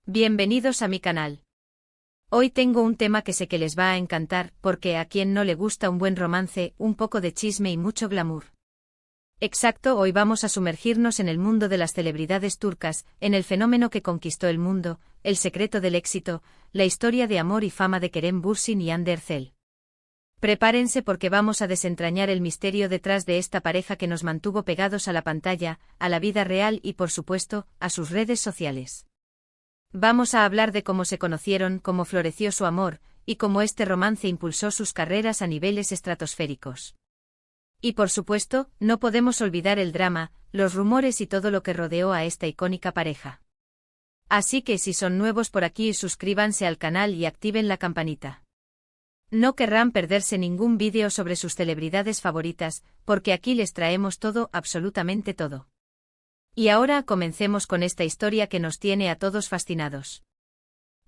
Bienvenidos a mi canal. Hoy tengo un tema que sé que les va a encantar, porque a quien no le gusta un buen romance, un poco de chisme y mucho glamour. Exacto, hoy vamos a sumergirnos en el mundo de las celebridades turcas, en el fenómeno que conquistó el mundo, el secreto del éxito, la historia de amor y fama de Kerem Bürsin y Hande Erçel. Prepárense porque vamos a desentrañar el misterio detrás de esta pareja que nos mantuvo pegados a la pantalla, a la vida real y por supuesto, a sus redes sociales. Vamos a hablar de cómo se conocieron, cómo floreció su amor, y cómo este romance impulsó sus carreras a niveles estratosféricos. Y por supuesto, no podemos olvidar el drama, los rumores y todo lo que rodeó a esta icónica pareja. Así que si son nuevos por aquí, suscríbanse al canal y activen la campanita. No querrán perderse ningún vídeo sobre sus celebridades favoritas, porque aquí les traemos todo, absolutamente todo. Y ahora comencemos con esta historia que nos tiene a todos fascinados.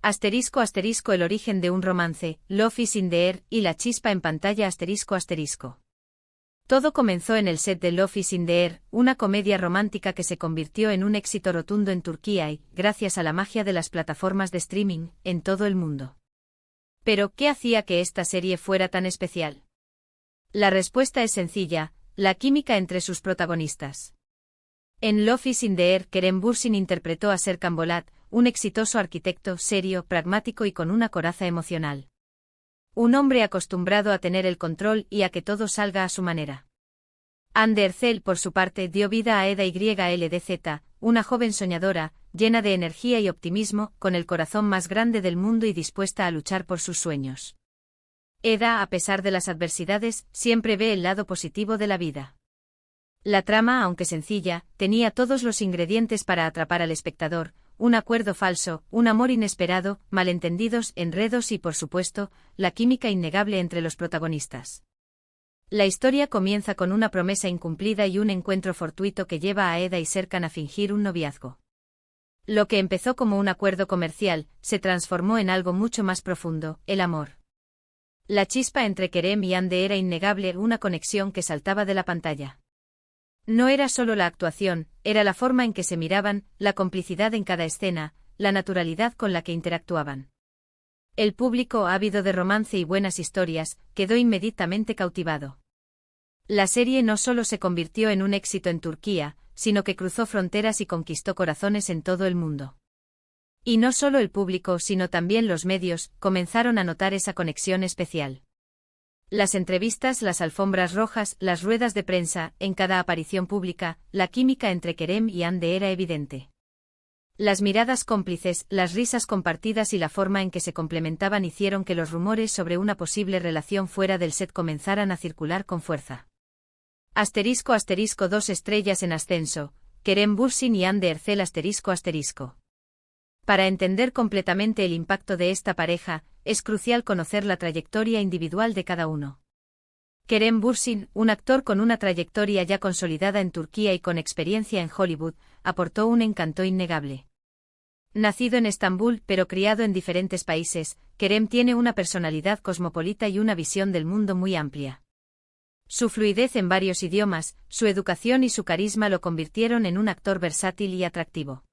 Asterisco asterisco el origen de un romance, Love is in the air, y la chispa en pantalla asterisco asterisco. Todo comenzó en el set de Love is in the air, una comedia romántica que se convirtió en un éxito rotundo en Turquía y, gracias a la magia de las plataformas de streaming, en todo el mundo. Pero, ¿qué hacía que esta serie fuera tan especial? La respuesta es sencilla, la química entre sus protagonistas. En Love is in the air, Kerem Bürsin interpretó a Serkan Bolat, un exitoso arquitecto serio, pragmático y con una coraza emocional. Un hombre acostumbrado a tener el control y a que todo salga a su manera. Hande Erçel, por su parte, dio vida a Eda YLDZ, una joven soñadora, llena de energía y optimismo, con el corazón más grande del mundo y dispuesta a luchar por sus sueños. Eda, a pesar de las adversidades, siempre ve el lado positivo de la vida. La trama, aunque sencilla, tenía todos los ingredientes para atrapar al espectador: un acuerdo falso, un amor inesperado, malentendidos, enredos y, por supuesto, la química innegable entre los protagonistas. La historia comienza con una promesa incumplida y un encuentro fortuito que lleva a Eda y Serkan a fingir un noviazgo. Lo que empezó como un acuerdo comercial, se transformó en algo mucho más profundo, el amor. La chispa entre Kerem y Hande era innegable, una conexión que saltaba de la pantalla. No era solo la actuación, era la forma en que se miraban, la complicidad en cada escena, la naturalidad con la que interactuaban. El público, ávido de romance y buenas historias, quedó inmediatamente cautivado. La serie no solo se convirtió en un éxito en Turquía, sino que cruzó fronteras y conquistó corazones en todo el mundo. Y no solo el público, sino también los medios, comenzaron a notar esa conexión especial. Las entrevistas, las alfombras rojas, las ruedas de prensa, en cada aparición pública, la química entre Kerem y Hande era evidente. Las miradas cómplices, las risas compartidas y la forma en que se complementaban hicieron que los rumores sobre una posible relación fuera del set comenzaran a circular con fuerza. Asterisco asterisco 2 estrellas en ascenso, Kerem Bürsin y Hande Erçel asterisco asterisco. Para entender completamente el impacto de esta pareja, es crucial conocer la trayectoria individual de cada uno. Kerem Bürsin, un actor con una trayectoria ya consolidada en Turquía y con experiencia en Hollywood, aportó un encanto innegable. Nacido en Estambul pero criado en diferentes países, Kerem tiene una personalidad cosmopolita y una visión del mundo muy amplia. Su fluidez en varios idiomas, su educación y su carisma lo convirtieron en un actor versátil y atractivo.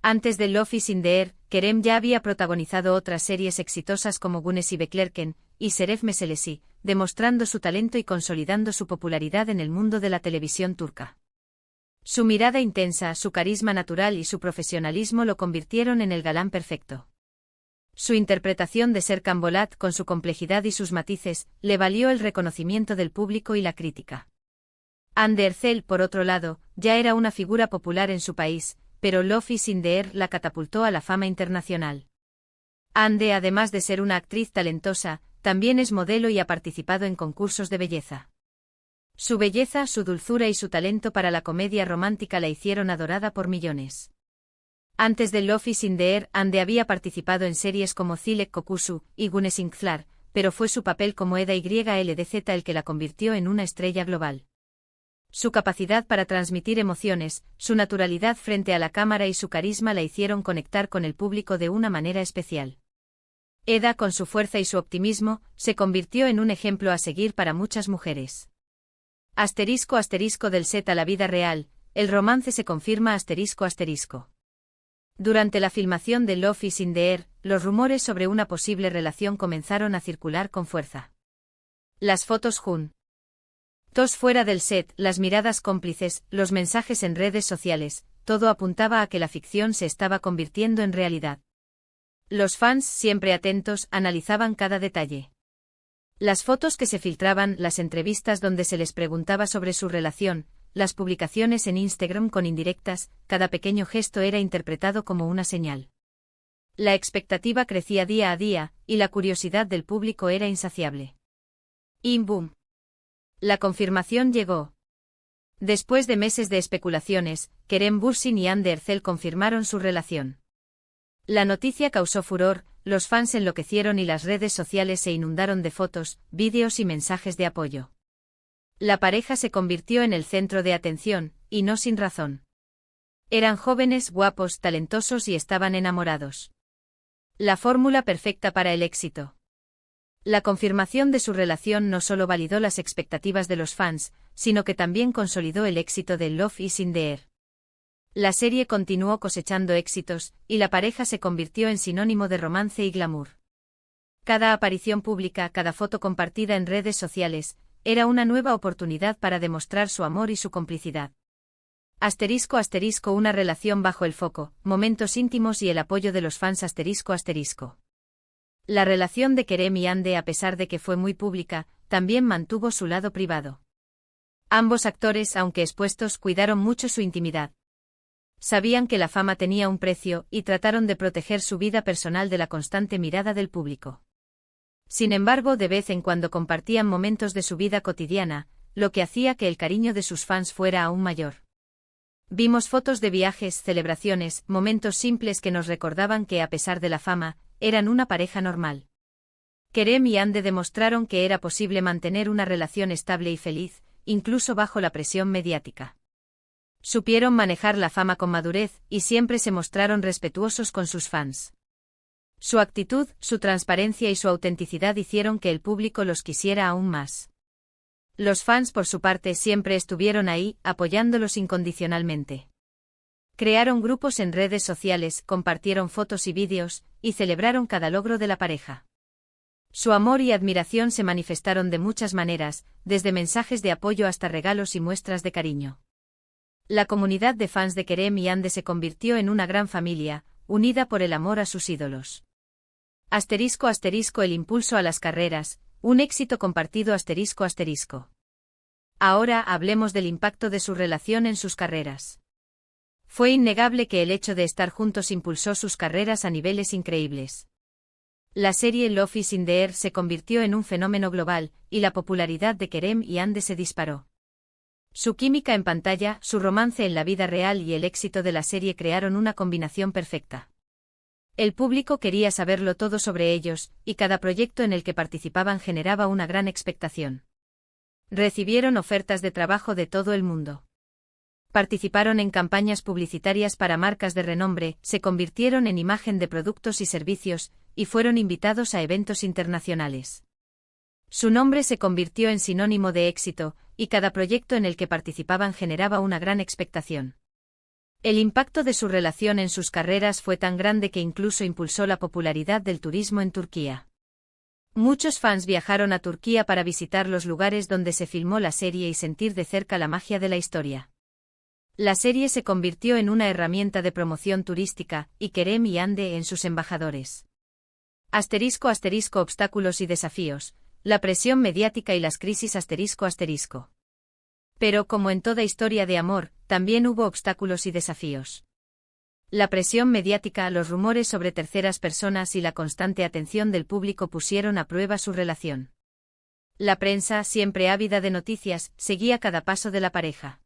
Antes de Love is in the air, Kerem ya había protagonizado otras series exitosas como Güneşi Beklerken y Şeref Meselesi, demostrando su talento y consolidando su popularidad en el mundo de la televisión turca. Su mirada intensa, su carisma natural y su profesionalismo lo convirtieron en el galán perfecto. Su interpretación de Serkan Bolat, con su complejidad y sus matices, le valió el reconocimiento del público y la crítica. Hande Erçel, por otro lado, ya era una figura popular en su país, pero Love is in the air la catapultó a la fama internacional. Hande, además de ser una actriz talentosa, también es modelo y ha participado en concursos de belleza. Su belleza, su dulzura y su talento para la comedia romántica la hicieron adorada por millones. Antes de Love is in the air, Hande había participado en series como Zilek Kokusu y Güneşin Kızlar, pero fue su papel como Eda YLDZ el que la convirtió en una estrella global. Su capacidad para transmitir emociones, su naturalidad frente a la cámara y su carisma la hicieron conectar con el público de una manera especial. Eda, con su fuerza y su optimismo, se convirtió en un ejemplo a seguir para muchas mujeres. Asterisco asterisco del set a la vida real, el romance se confirma asterisco asterisco. Durante la filmación de Love is in the Air, los rumores sobre una posible relación comenzaron a circular con fuerza. Las fotos juntos fuera del set, las miradas cómplices, los mensajes en redes sociales, todo apuntaba a que la ficción se estaba convirtiendo en realidad. Los fans, siempre atentos, analizaban cada detalle. Las fotos que se filtraban, las entrevistas donde se les preguntaba sobre su relación, las publicaciones en Instagram con indirectas, cada pequeño gesto era interpretado como una señal. La expectativa crecía día a día, y la curiosidad del público era insaciable. Y ¡boom! La confirmación llegó. Después de meses de especulaciones, Kerem Bürsin y Hande Erçel confirmaron su relación. La noticia causó furor, los fans enloquecieron y las redes sociales se inundaron de fotos, vídeos y mensajes de apoyo. La pareja se convirtió en el centro de atención, y no sin razón. Eran jóvenes, guapos, talentosos y estaban enamorados. La fórmula perfecta para el éxito. La confirmación de su relación no solo validó las expectativas de los fans, sino que también consolidó el éxito de Love is in the Air. La serie continuó cosechando éxitos, y la pareja se convirtió en sinónimo de romance y glamour. Cada aparición pública, cada foto compartida en redes sociales, era una nueva oportunidad para demostrar su amor y su complicidad. Asterisco asterisco una relación bajo el foco, momentos íntimos y el apoyo de los fans asterisco asterisco. La relación de Kerem y Hande, a pesar de que fue muy pública, también mantuvo su lado privado. Ambos actores, aunque expuestos, cuidaron mucho su intimidad. Sabían que la fama tenía un precio, y trataron de proteger su vida personal de la constante mirada del público. Sin embargo, de vez en cuando compartían momentos de su vida cotidiana, lo que hacía que el cariño de sus fans fuera aún mayor. Vimos fotos de viajes, celebraciones, momentos simples que nos recordaban que, a pesar de la fama, eran una pareja normal. Kerem y Hande demostraron que era posible mantener una relación estable y feliz, incluso bajo la presión mediática. Supieron manejar la fama con madurez, y siempre se mostraron respetuosos con sus fans. Su actitud, su transparencia y su autenticidad hicieron que el público los quisiera aún más. Los fans, por su parte, siempre estuvieron ahí, apoyándolos incondicionalmente. Crearon grupos en redes sociales, compartieron fotos y vídeos, y celebraron cada logro de la pareja. Su amor y admiración se manifestaron de muchas maneras, desde mensajes de apoyo hasta regalos y muestras de cariño. La comunidad de fans de Kerem y Hande se convirtió en una gran familia, unida por el amor a sus ídolos. Asterisco asterisco el impulso a las carreras, un éxito compartido asterisco asterisco. Ahora hablemos del impacto de su relación en sus carreras. Fue innegable que el hecho de estar juntos impulsó sus carreras a niveles increíbles. La serie Love is in the Air se convirtió en un fenómeno global, y la popularidad de Kerem y Hande se disparó. Su química en pantalla, su romance en la vida real y el éxito de la serie crearon una combinación perfecta. El público quería saberlo todo sobre ellos, y cada proyecto en el que participaban generaba una gran expectación. Recibieron ofertas de trabajo de todo el mundo. Participaron en campañas publicitarias para marcas de renombre, se convirtieron en imagen de productos y servicios, y fueron invitados a eventos internacionales. Su nombre se convirtió en sinónimo de éxito, y cada proyecto en el que participaban generaba una gran expectación. El impacto de su relación en sus carreras fue tan grande que incluso impulsó la popularidad del turismo en Turquía. Muchos fans viajaron a Turquía para visitar los lugares donde se filmó la serie y sentir de cerca la magia de la historia. La serie se convirtió en una herramienta de promoción turística, y Kerem y Hande en sus embajadores. Asterisco asterisco obstáculos y desafíos, la presión mediática y las crisis asterisco asterisco. Pero como en toda historia de amor, también hubo obstáculos y desafíos. La presión mediática, los rumores sobre terceras personas y la constante atención del público pusieron a prueba su relación. La prensa, siempre ávida de noticias, seguía cada paso de la pareja.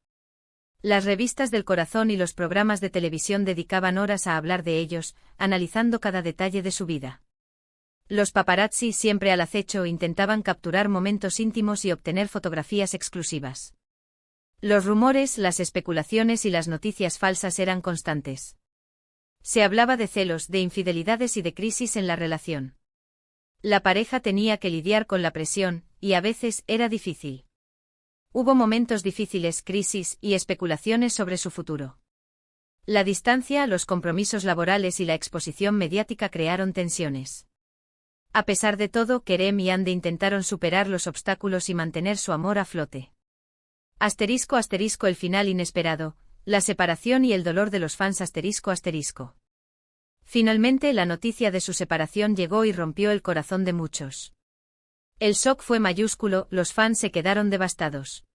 Las revistas del corazón y los programas de televisión dedicaban horas a hablar de ellos, analizando cada detalle de su vida. Los paparazzi, siempre al acecho, intentaban capturar momentos íntimos y obtener fotografías exclusivas. Los rumores, las especulaciones y las noticias falsas eran constantes. Se hablaba de celos, de infidelidades y de crisis en la relación. La pareja tenía que lidiar con la presión, y a veces era difícil. Hubo momentos difíciles, crisis y especulaciones sobre su futuro. La distancia, los compromisos laborales y la exposición mediática crearon tensiones. A pesar de todo, Kerem y Hande intentaron superar los obstáculos y mantener su amor a flote. *** El final inesperado, la separación y el dolor de los fans ***. Finalmente la noticia de su separación llegó y rompió el corazón de muchos. El shock fue mayúsculo, los fans se quedaron devastados.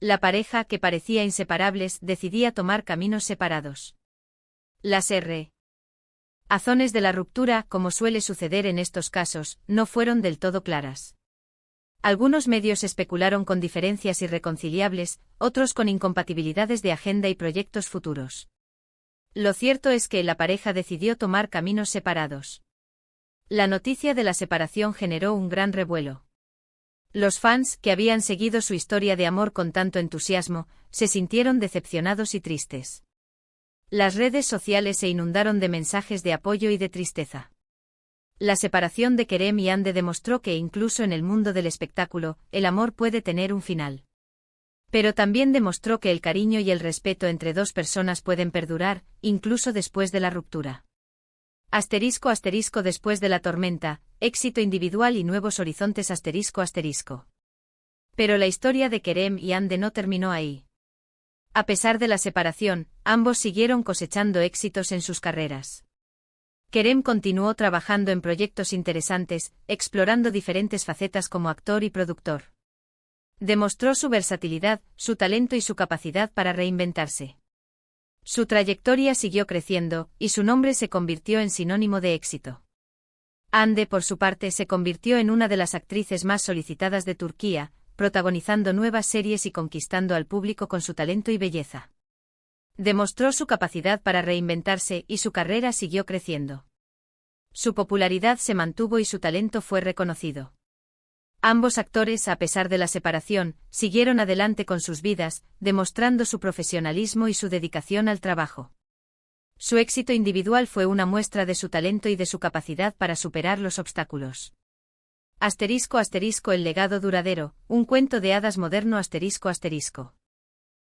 La pareja, que parecía inseparables, decidía tomar caminos separados. Las razones de la ruptura, como suele suceder en estos casos, no fueron del todo claras. Algunos medios especularon con diferencias irreconciliables, otros con incompatibilidades de agenda y proyectos futuros. Lo cierto es que la pareja decidió tomar caminos separados. La noticia de la separación generó un gran revuelo. Los fans, que habían seguido su historia de amor con tanto entusiasmo, se sintieron decepcionados y tristes. Las redes sociales se inundaron de mensajes de apoyo y de tristeza. La separación de Kerem y Hande demostró que incluso en el mundo del espectáculo, el amor puede tener un final. Pero también demostró que el cariño y el respeto entre dos personas pueden perdurar, incluso después de la ruptura. *** Después de la tormenta, éxito individual y nuevos horizontes ***. Pero la historia de Kerem y Hande no terminó ahí. A pesar de la separación, ambos siguieron cosechando éxitos en sus carreras. Kerem continuó trabajando en proyectos interesantes, explorando diferentes facetas como actor y productor. Demostró su versatilidad, su talento y su capacidad para reinventarse. Su trayectoria siguió creciendo, y su nombre se convirtió en sinónimo de éxito. Hande, por su parte, se convirtió en una de las actrices más solicitadas de Turquía, protagonizando nuevas series y conquistando al público con su talento y belleza. Demostró su capacidad para reinventarse y su carrera siguió creciendo. Su popularidad se mantuvo y su talento fue reconocido. Ambos actores, a pesar de la separación, siguieron adelante con sus vidas, demostrando su profesionalismo y su dedicación al trabajo. Su éxito individual fue una muestra de su talento y de su capacidad para superar los obstáculos. ***. El legado duradero, un cuento de hadas moderno ***.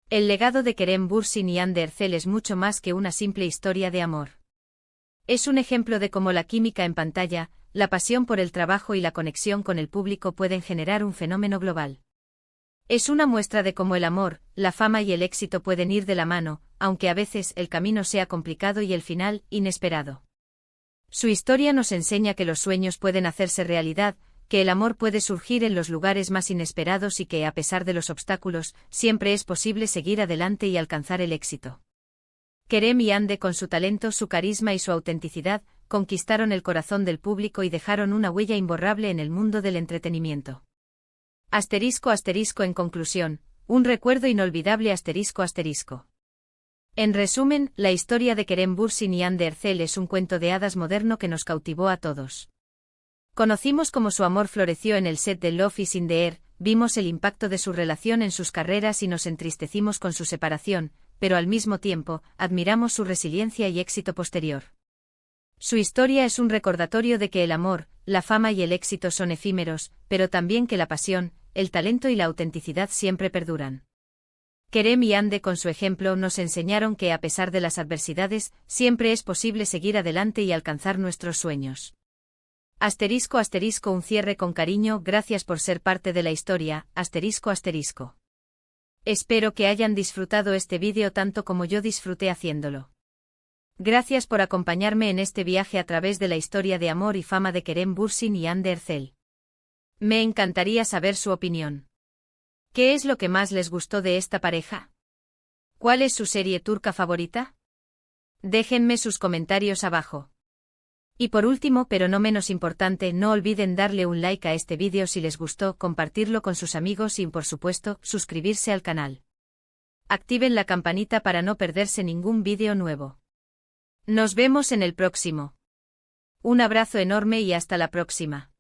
El legado de Kerem Bürsin y Hande Erçel es mucho más que una simple historia de amor. Es un ejemplo de cómo la química en pantalla, la pasión por el trabajo y la conexión con el público pueden generar un fenómeno global. Es una muestra de cómo el amor, la fama y el éxito pueden ir de la mano, aunque a veces el camino sea complicado y el final, inesperado. Su historia nos enseña que los sueños pueden hacerse realidad, que el amor puede surgir en los lugares más inesperados y que, a pesar de los obstáculos, siempre es posible seguir adelante y alcanzar el éxito. Kerem y Hande, con su talento, su carisma y su autenticidad, conquistaron el corazón del público y dejaron una huella imborrable en el mundo del entretenimiento. ***. En conclusión, un recuerdo inolvidable ***. En resumen, la historia de Kerem Bürsin y Hande Erçel es un cuento de hadas moderno que nos cautivó a todos. Conocimos cómo su amor floreció en el set de Love is in the Air, vimos el impacto de su relación en sus carreras y nos entristecimos con su separación, pero al mismo tiempo, admiramos su resiliencia y éxito posterior. Su historia es un recordatorio de que el amor, la fama y el éxito son efímeros, pero también que la pasión, el talento y la autenticidad siempre perduran. Kerem y Hande, con su ejemplo, nos enseñaron que a pesar de las adversidades, siempre es posible seguir adelante y alcanzar nuestros sueños. ***. Un cierre con cariño, gracias por ser parte de la historia, ***. Espero que hayan disfrutado este vídeo tanto como yo disfruté haciéndolo. Gracias por acompañarme en este viaje a través de la historia de amor y fama de Kerem Bürsin y Hande Erçel. Me encantaría saber su opinión. ¿Qué es lo que más les gustó de esta pareja? ¿Cuál es su serie turca favorita? Déjenme sus comentarios abajo. Y por último, pero no menos importante, no olviden darle un like a este vídeo si les gustó, compartirlo con sus amigos y, por supuesto, suscribirse al canal. Activen la campanita para no perderse ningún vídeo nuevo. Nos vemos en el próximo. Un abrazo enorme y hasta la próxima.